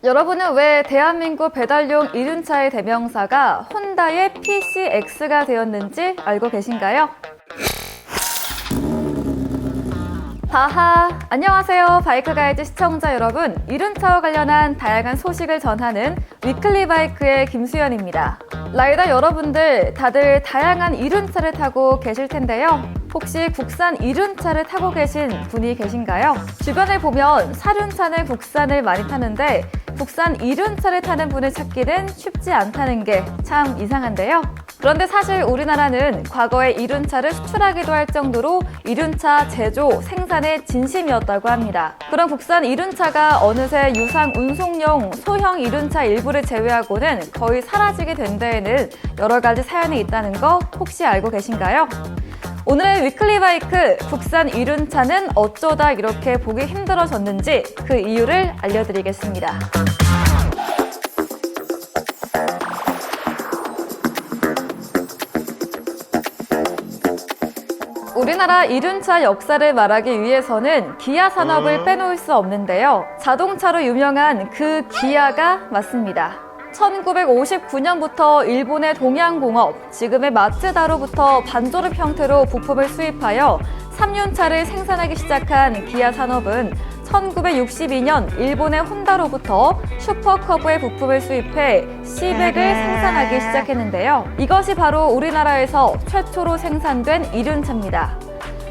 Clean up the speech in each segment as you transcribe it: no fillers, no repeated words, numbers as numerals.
여러분은 왜 대한민국 배달용 이륜차의 대명사가 혼다의 PCX가 되었는지 알고 계신가요? 하하, 안녕하세요. 바이크 가이드 시청자 여러분. 이륜차와 관련한 다양한 소식을 전하는 위클리 바이크의 김수연입니다. 라이더 여러분들 다들 다양한 이륜차를 타고 계실 텐데요. 혹시 국산 이륜차를 타고 계신 분이 계신가요? 주변을 보면 사륜차는 국산을 많이 타는데 국산 이륜차를 타는 분을 찾기는 쉽지 않다는 게 참 이상한데요. 그런데 사실 우리나라는 과거에 이륜차를 수출하기도 할 정도로 이륜차 제조, 생산의 진심이었다고 합니다. 그런 국산 이륜차가 어느새 유상 운송용 소형 이륜차 일부를 제외하고는 거의 사라지게 된 데에는 여러 가지 사연이 있다는 거 혹시 알고 계신가요? 오늘의 위클리 바이크 국산 이륜차는 어쩌다 이렇게 보기 힘들어졌는지 그 이유를 알려드리겠습니다. 우리나라 이륜차 역사를 말하기 위해서는 기아 산업을 빼놓을 수 없는데요. 자동차로 유명한 그 기아가 맞습니다. 1959년부터 일본의 동양공업, 지금의 마츠다로부터 반조립 형태로 부품을 수입하여 3륜차를 생산하기 시작한 기아 산업은 1962년 일본의 혼다로부터 슈퍼커브의 부품을 수입해 C100을 생산하기 시작했는데요. 이것이 바로 우리나라에서 최초로 생산된 이륜차입니다.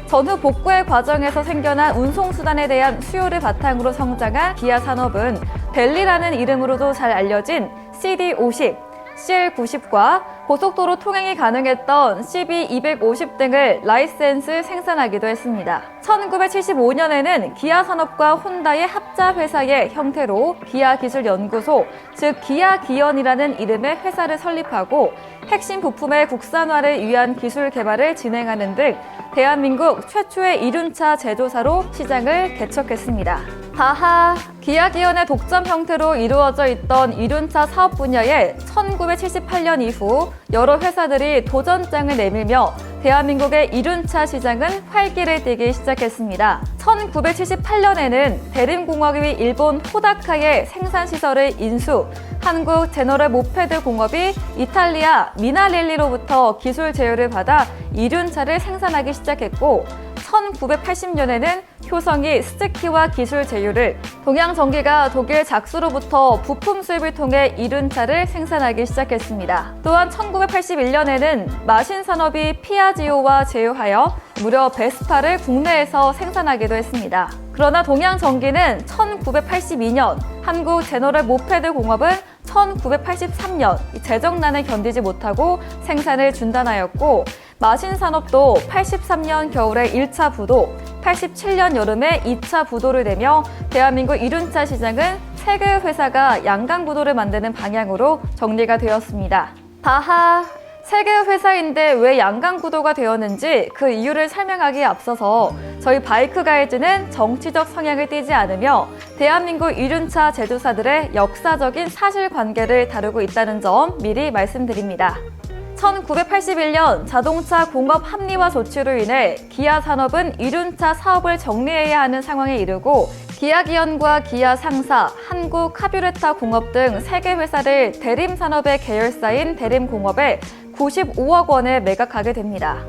전후 복구의 과정에서 생겨난 운송수단에 대한 수요를 바탕으로 성장한 기아 산업은 벨리라는 이름으로도 잘 알려진 CD50, CL90과 고속도로 통행이 가능했던 CB250 등을 라이센스 생산하기도 했습니다. 1975년에는 기아 산업과 혼다의 합자 회사의 형태로 기아기술연구소, 즉 기아기연이라는 이름의 회사를 설립하고 핵심 부품의 국산화를 위한 기술 개발을 진행하는 등 대한민국 최초의 이륜차 제조사로 시장을 개척했습니다. 하하, 기아기연의 독점 형태로 이루어져 있던 이륜차 사업 분야에 1978년 이후 여러 회사들이 도전장을 내밀며 대한민국의 이륜차 시장은 활기를 띠기 시작했습니다. 1978년에는 대림공업이 일본 호다카의 생산시설을 인수, 한국 제너럴 모페드 공업이 이탈리아 미나렐리로부터 기술 제휴를 받아 이륜차를 생산하기 시작했고 1980년에는 효성이 스즈키와 기술 제휴를, 동양전기가 독일 작수로부터 부품 수입을 통해 이륜차를 생산하기 시작했습니다. 또한 1981년에는 마신산업이 피아지오와 제휴하여 무려 베스파를 국내에서 생산하기도 했습니다. 그러나 동양전기는 1982년, 한국 제너럴 모페드 공업은 1983년 재정난을 견디지 못하고 생산을 중단하였고 마신산업도 83년 겨울에 1차 부도, 87년 여름에 2차 부도를 내며 대한민국 이륜차 시장은 3개 회사가 양강부도를 만드는 방향으로 정리가 되었습니다. 하하, 3개 회사인데 왜 양강부도가 되었는지 그 이유를 설명하기에 앞서서 저희 바이크 가이드는 정치적 성향을 띠지 않으며 대한민국 이륜차 제조사들의 역사적인 사실관계를 다루고 있다는 점 미리 말씀드립니다. 1981년 자동차 공업 합리화 조치로 인해 기아 산업은 이륜차 사업을 정리해야 하는 상황에 이르고 기아기연과 기아상사, 한국카뷰레타 공업 등 3개 회사를 대림산업의 계열사인 대림공업에 95억 원에 매각하게 됩니다.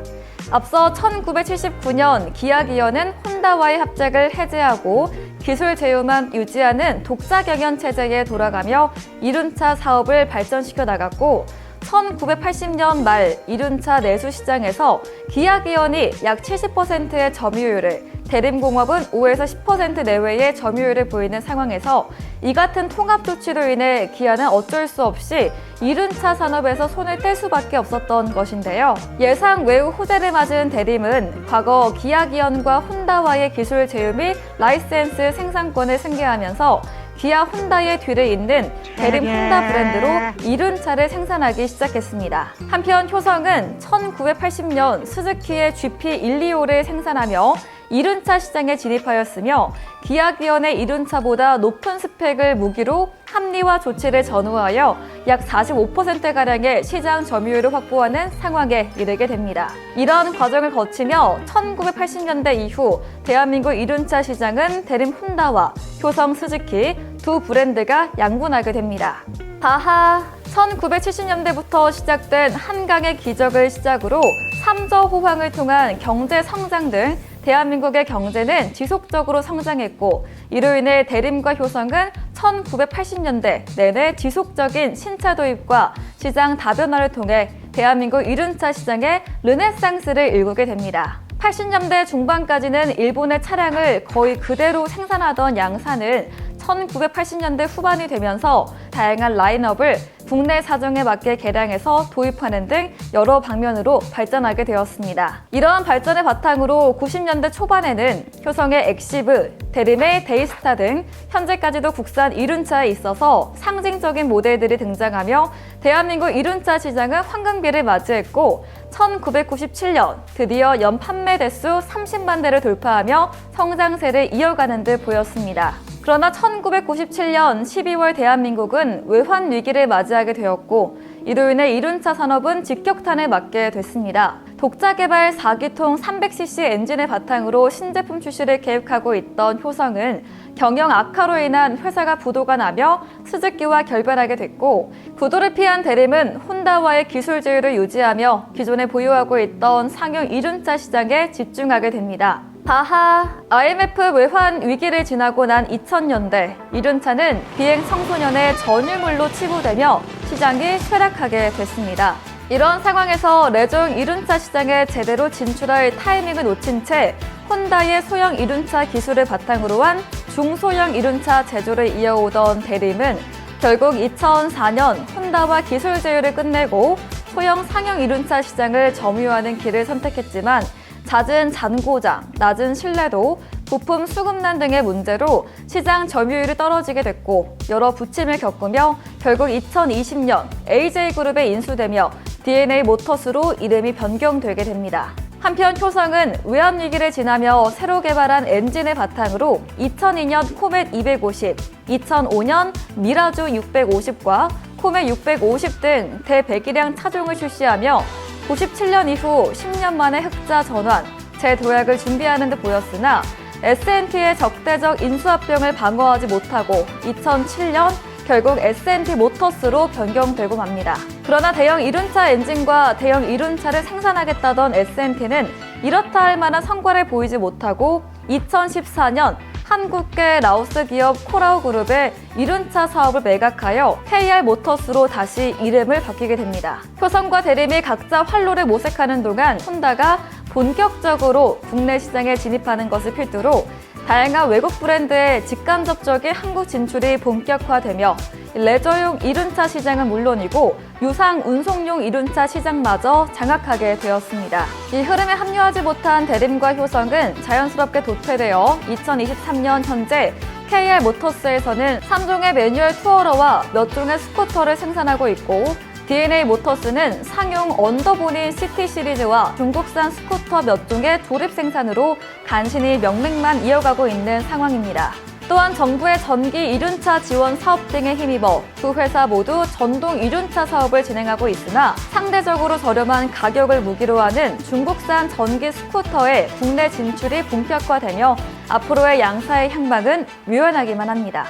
앞서 1979년 기아기연은 혼다와의 합작을 해제하고 기술 제휴만 유지하는 독자 경영 체제에 돌아가며 이륜차 사업을 발전시켜 나갔고 1980년 말 이륜차 내수 시장에서 기아기연이 약 70%의 점유율을, 대림공업은 5에서 10% 내외의 점유율을 보이는 상황에서 이 같은 통합 조치로 인해 기아는 어쩔 수 없이 이륜차 산업에서 손을 뗄 수밖에 없었던 것인데요. 예상 외우 호재를 맞은 대림은 과거 기아기연과 혼다와의 기술 제휴 및 라이센스 생산권을 승계하면서 기아 혼다의 뒤를 잇는 대림 혼다 브랜드로 이륜차를 생산하기 시작했습니다. 한편 효성은 1980년 스즈키의 GP125를 생산하며 이륜차 시장에 진입하였으며 기아기원의 이륜차보다 높은 스펙을 무기로 합리화 조치를 전후하여 약 45%가량의 시장 점유율을 확보하는 상황에 이르게 됩니다. 이러한 과정을 거치며 1980년대 이후 대한민국 이륜차 시장은 대림 혼다와 효성 스즈키 두 브랜드가 양분하게 됩니다. 다하 1970년대부터 시작된 한강의 기적을 시작으로 삼저 호황을 통한 경제 성장 등 대한민국의 경제는 지속적으로 성장했고 이로 인해 대림과 효성은 1980년대 내내 지속적인 신차 도입과 시장 다변화를 통해 대한민국 이륜차 시장의 르네상스를 일구게 됩니다. 80년대 중반까지는 일본의 차량을 거의 그대로 생산하던 양사는 1980년대 후반이 되면서 다양한 라인업을 국내 사정에 맞게 개량해서 도입하는 등 여러 방면으로 발전하게 되었습니다. 이러한 발전의 바탕으로 90년대 초반에는 효성의 엑시브, 대림의 데이스타 등 현재까지도 국산 이륜차에 있어서 상징적인 모델들이 등장하며 대한민국 이륜차 시장은 황금기를 맞이했고 1997년 드디어 연 판매 대수 30만 대를 돌파하며 성장세를 이어가는 듯 보였습니다. 그러나 1997년 12월 대한민국은 외환 위기를 맞이하게 되었고 이로 인해 이륜차 산업은 직격탄을 맞게 됐습니다. 독자 개발 4기통 300cc 엔진을 바탕으로 신제품 출시를 계획하고 있던 효성은 경영 악화로 인한 회사가 부도가 나며 스즈키와 결별하게 됐고 부도를 피한 대림은 혼다와의 기술 제휴를 유지하며 기존에 보유하고 있던 상용 이륜차 시장에 집중하게 됩니다. 다하 IMF 외환 위기를 지나고 난 2000년대 이륜차는 비행 청소년의 전유물로 치부되며 시장이 쇠락하게 됐습니다. 이런 상황에서 레저용 이륜차 시장에 제대로 진출할 타이밍을 놓친 채 혼다의 소형 이륜차 기술을 바탕으로 한 중소형 이륜차 제조를 이어오던 대림은 결국 2004년 혼다와 기술 제휴를 끝내고 소형 상용 이륜차 시장을 점유하는 길을 선택했지만 잦은 잔고장, 낮은 신뢰도, 부품 수급난 등의 문제로 시장 점유율이 떨어지게 됐고 여러 부침을 겪으며 결국 2020년 AJ그룹에 인수되며 DNA 모터스로 이름이 변경되게 됩니다. 한편 효성은 외환위기를 지나며 새로 개발한 엔진을 바탕으로 2002년 코멧 250, 2005년 미라주 650과 코멧 650 등 대배기량 차종을 출시하며 97년 이후 10년 만에 흑자 전환, 재도약을 준비하는 듯 보였으나 S&T의 적대적 인수합병을 방어하지 못하고 2007년 결국 S&T 모터스로 변경되고 맙니다. 그러나 대형 이륜차 엔진과 대형 이륜차를 생산하겠다던 S&T는 이렇다 할 만한 성과를 보이지 못하고 2014년 한국계 라오스 기업 코라오 그룹의 이륜차 사업을 매각하여 KR 모터스로 다시 이름을 바뀌게 됩니다. 효성과 대림이 각자 활로를 모색하는 동안 혼다가 본격적으로 국내 시장에 진입하는 것을 필두로 다양한 외국 브랜드의 직간접적인 한국 진출이 본격화되며 레저용 이륜차 시장은 물론이고 유상 운송용 이륜차 시장마저 장악하게 되었습니다. 이 흐름에 합류하지 못한 대림과 효성은 자연스럽게 도태되어 2023년 현재 KR 모터스에서는 3종의 매뉴얼 투어러와 몇 종의 스쿠터를 생산하고 있고 DNA 모터스는 상용 언더보닌 시티 시리즈와 중국산 스쿠터 몇 종의 조립 생산으로 간신히 명맥만 이어가고 있는 상황입니다. 또한 정부의 전기 이륜차 지원 사업 등에 힘입어 두 회사 모두 전동 이륜차 사업을 진행하고 있으나 상대적으로 저렴한 가격을 무기로 하는 중국산 전기 스쿠터의 국내 진출이 본격화되며 앞으로의 양사의 향방은 묘연하기만 합니다.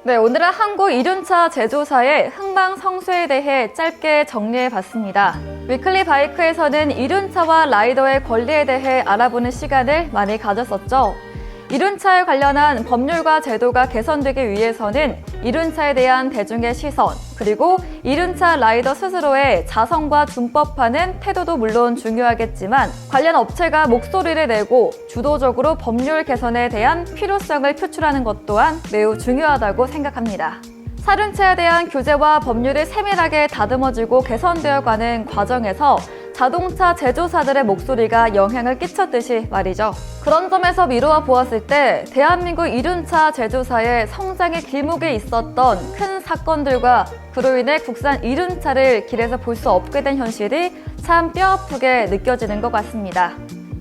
네, 오늘은 한국 이륜차 제조사의 흥망성쇠에 대해 짧게 정리해봤습니다. 위클리 바이크에서는 이륜차와 라이더의 권리에 대해 알아보는 시간을 많이 가졌었죠. 이륜차에 관련한 법률과 제도가 개선되기 위해서는 이륜차에 대한 대중의 시선, 그리고 이륜차 라이더 스스로의 자성과 준법화는 태도도 물론 중요하겠지만 관련 업체가 목소리를 내고 주도적으로 법률 개선에 대한 필요성을 표출하는 것 또한 매우 중요하다고 생각합니다. 사륜차에 대한 규제와 법률이 세밀하게 다듬어지고 개선되어가는 과정에서 자동차 제조사들의 목소리가 영향을 끼쳤듯이 말이죠. 그런 점에서 미루어 보았을 때 대한민국 이륜차 제조사의 성장의 길목에 있었던 큰 사건들과 그로 인해 국산 이륜차를 길에서 볼 수 없게 된 현실이 참 뼈아프게 느껴지는 것 같습니다.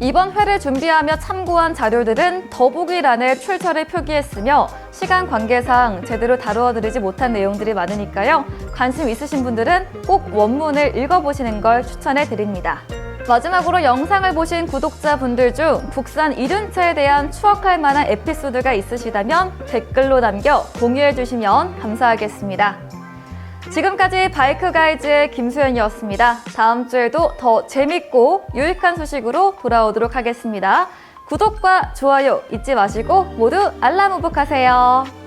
이번 회를 준비하며 참고한 자료들은 더보기란에 출처를 표기했으며 시간 관계상 제대로 다루어드리지 못한 내용들이 많으니까요. 관심 있으신 분들은 꼭 원문을 읽어보시는 걸 추천해드립니다. 마지막으로 영상을 보신 구독자분들 중 국산 이륜차에 대한 추억할 만한 에피소드가 있으시다면 댓글로 남겨 공유해주시면 감사하겠습니다. 지금까지 바이크 가이즈의 김수연이었습니다. 다음 주에도 더 재밌고 유익한 소식으로 돌아오도록 하겠습니다. 구독과 좋아요 잊지 마시고 모두 알람 후복하세요.